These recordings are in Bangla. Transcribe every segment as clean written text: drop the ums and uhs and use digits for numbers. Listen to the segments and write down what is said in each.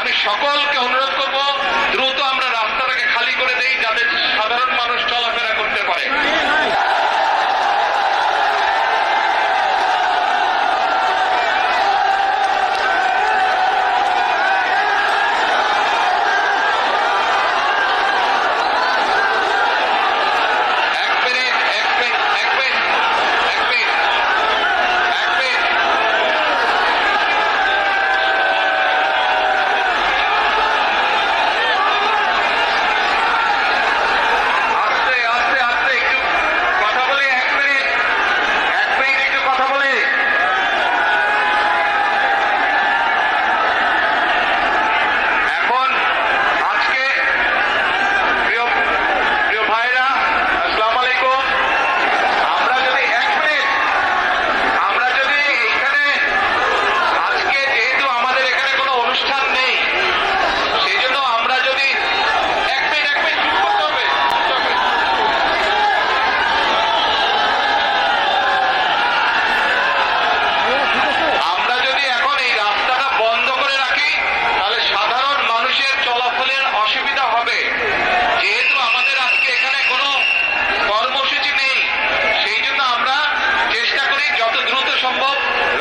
আমি সকলকে অনুরোধ করব দ্রুত আমরা রাস্তাটাকে খালি করে দেই যাতে সাধারণ মানুষ চলাফেরা করতে পারে।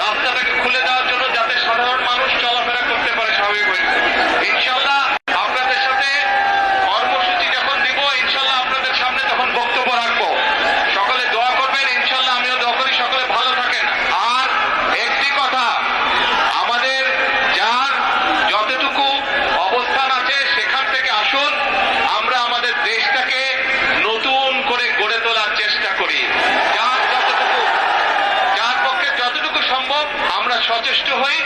রাস্তাটাকে খুলে দেওয়ার জন্য যাতে সাধারণ মানুষ চলাফেরা করতে পারে স্বাভাবিকভাবে। ইনশাল্লাহ আপনাদের সাথে কর্মসূচি যখন দিব ইনশাল্লাহ আপনাদের সামনে তখন বক্তব্য রাখবো। সকলে দোয়া করবেন, ইনশাল্লাহ আমিও দোয়া করি সকলে ভালো থাকেন। আর একটি কথা, আমাদের যার যতটুকু অবস্থান আছে সেখান থেকে আসুন, আমরা আমাদের দেশটাকে নতুন করে গড়ে তোলার চেষ্টা করি। যার পক্ষে যতটুকু সম্ভব আমরা সচেষ্ট হই।